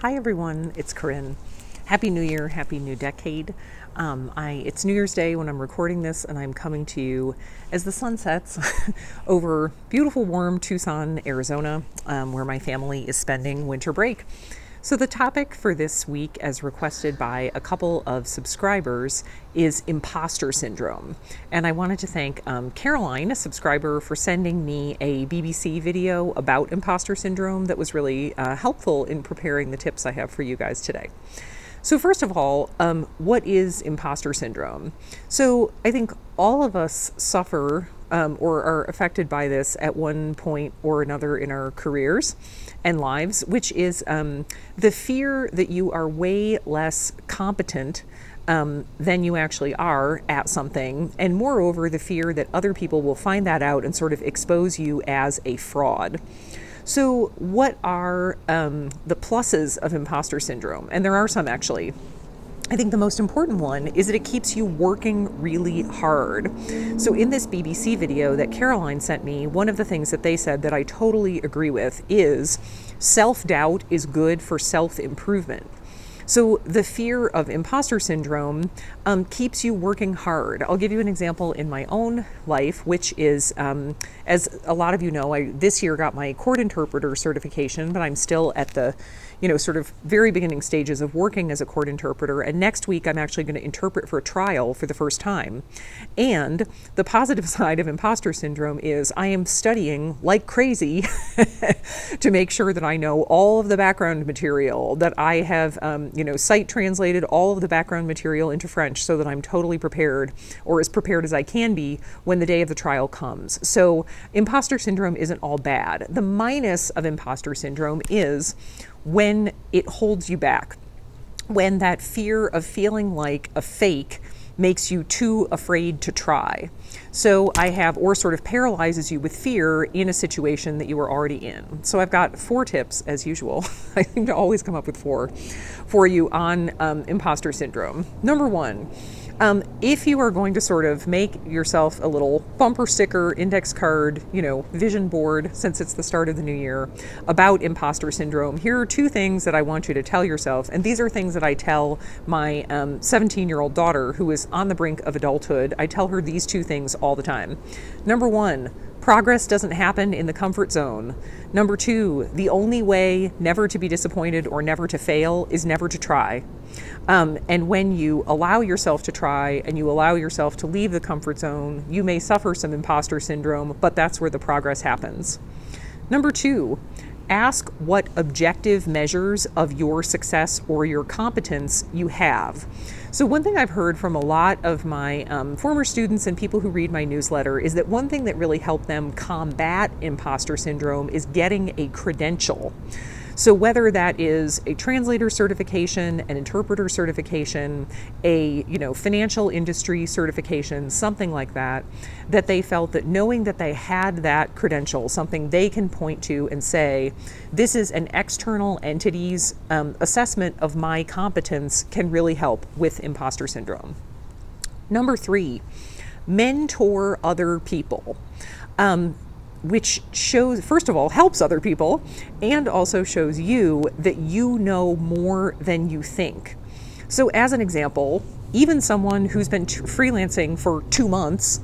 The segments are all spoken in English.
Hi everyone, it's Corinne. Happy New Year, happy new decade. It's New Year's Day when I'm recording this, and I'm coming to you as the sun sets over beautiful, warm Tucson, Arizona, where my family is spending winter break. So the topic for this week, as requested by a couple of subscribers, is imposter syndrome. And I wanted to thank Caroline, a subscriber, for sending me a BBC video about imposter syndrome that was really helpful in preparing the tips I have for you guys today. So first of all, what is imposter syndrome? So I think all of us suffer or are affected by this at one point or another in our careers and lives, which is the fear that you are way less competent than you actually are at something, and moreover, the fear that other people will find that out and sort of expose you as a fraud. So what are the pluses of imposter syndrome? And there are some, actually. I think the most important one is that it keeps you working really hard. So in this BBC video that Caroline sent me, one of the things that they said that I totally agree with is self-doubt is good for self-improvement. So the fear of imposter syndrome keeps you working hard. I'll give you an example in my own life, which is, as a lot of you know, I this year got my court interpreter certification, but I'm still at the sort of very beginning stages of working as a court interpreter. And next week, I'm actually going to interpret for a trial for the first time. And the positive side of imposter syndrome is I am studying like crazy to make sure that I know all of the background material, that I have, site translated all of the background material into French so that I'm totally prepared, or as prepared as I can be when the day of the trial comes. So imposter syndrome isn't all bad. The minus of imposter syndrome is when it holds you back, when that fear of feeling like a fake makes you too afraid to try. So or sort of paralyzes you with fear in a situation that you are already in. So I've got 4 tips, as usual. I seem to always come up with 4 for you on imposter syndrome. Number 1, if you are going to sort of make yourself a little bumper sticker, index card, vision board, since it's the start of the new year, about imposter syndrome, here are 2 things that I want you to tell yourself. And these are things that I tell my 17-year-old daughter, who is on the brink of adulthood. I tell her these 2 things all the time. Number 1, progress doesn't happen in the comfort zone. Number 2, the only way never to be disappointed or never to fail is never to try. And when you allow yourself to try and you allow yourself to leave the comfort zone, you may suffer some imposter syndrome, but that's where the progress happens. Number 2, ask what objective measures of your success or your competence you have. So one thing I've heard from a lot of my former students and people who read my newsletter is that one thing that really helped them combat imposter syndrome is getting a credential. So whether that is a translator certification, an interpreter certification, a financial industry certification, something like that, that they felt that knowing that they had that credential, something they can point to and say, this is an external entity's assessment of my competence, can really help with imposter syndrome. Number 3, mentor other people. Which shows, first of all, helps other people, and also shows you that you know more than you think. So as an example, even someone who's been freelancing for 2 months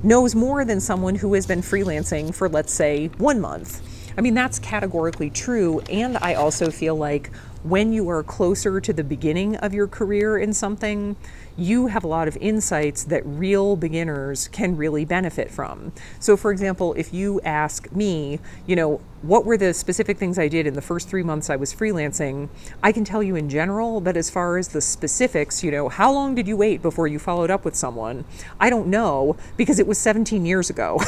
knows more than someone who has been freelancing for, let's say, 1 month. I mean, that's categorically true. And I also feel like when you are closer to the beginning of your career in something, you have a lot of insights that real beginners can really benefit from. So for example, if you ask me, what were the specific things I did in the first 3 months I was freelancing, I can tell you in general, but as far as the specifics, how long did you wait before you followed up with someone? I don't know, because it was 17 years ago.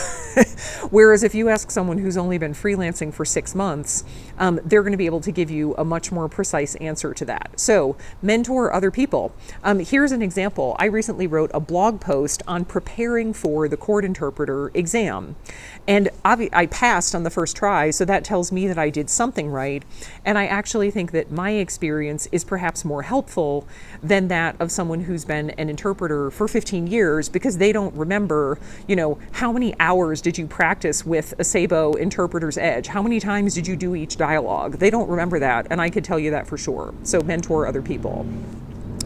Whereas if you ask someone who's only been freelancing for 6 months, they're going to be able to give you a much more precise answer to that. So mentor other people. Here's an example. I recently wrote a blog post on preparing for the court interpreter exam. And I passed on the first try, so that tells me that I did something right. And I actually think that my experience is perhaps more helpful than that of someone who's been an interpreter for 15 years, because they don't remember, how many hours did you practice with a Sabo interpreter's edge? How many times did you do each dialogue? They don't remember that. And I could tell you you that for sure. So mentor other people.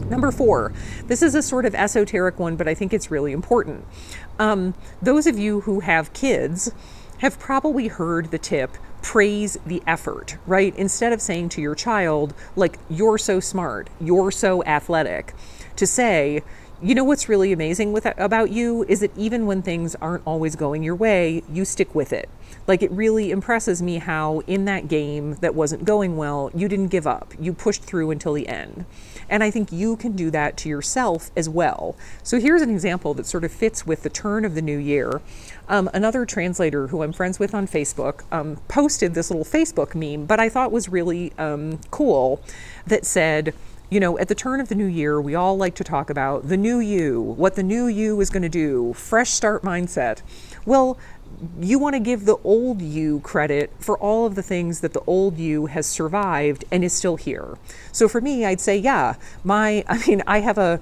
Number 4, this is a sort of esoteric one, but I think it's really important. Those of you who have kids have probably heard the tip, praise the effort, right? Instead of saying to your child, like, you're so smart, you're so athletic, to say, you know what's really amazing about you is that even when things aren't always going your way, you stick with it. Like, it really impresses me how in that game that wasn't going well, you didn't give up. You pushed through until the end. And I think you can do that to yourself as well. So here's an example that sort of fits with the turn of the new year. Another translator who I'm friends with on Facebook posted this little Facebook meme, but I thought was really cool, that said, you know, at the turn of the new year, we all like to talk about the new you, what the new you is going to do, fresh start mindset. Well, you want to give the old you credit for all of the things that the old you has survived and is still here. So for me, I'd say, yeah, I have a,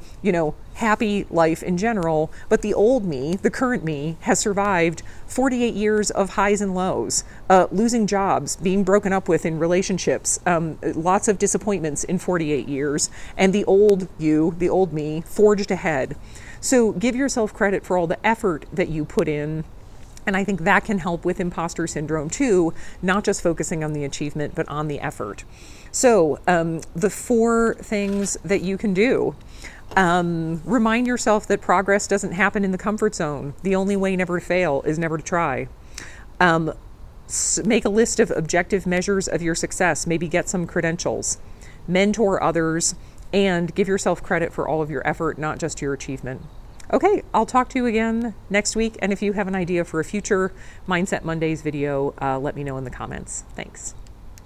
happy life in general, but the old me, the current me, has survived 48 years of highs and lows, losing jobs, being broken up with in relationships, lots of disappointments in 48 years, and the old you, the old me, forged ahead. So give yourself credit for all the effort that you put in. And I think that can help with imposter syndrome too, not just focusing on the achievement, but on the effort. So the 4 things that you can do. Remind yourself that progress doesn't happen in the comfort zone. The only way never to fail is never to try. Make a list of objective measures of your success. Maybe get some credentials. Mentor others, and give yourself credit for all of your effort, not just your achievement. Okay, I'll talk to you again next week. And if you have an idea for a future Mindset Mondays video, let me know in the comments. Thanks.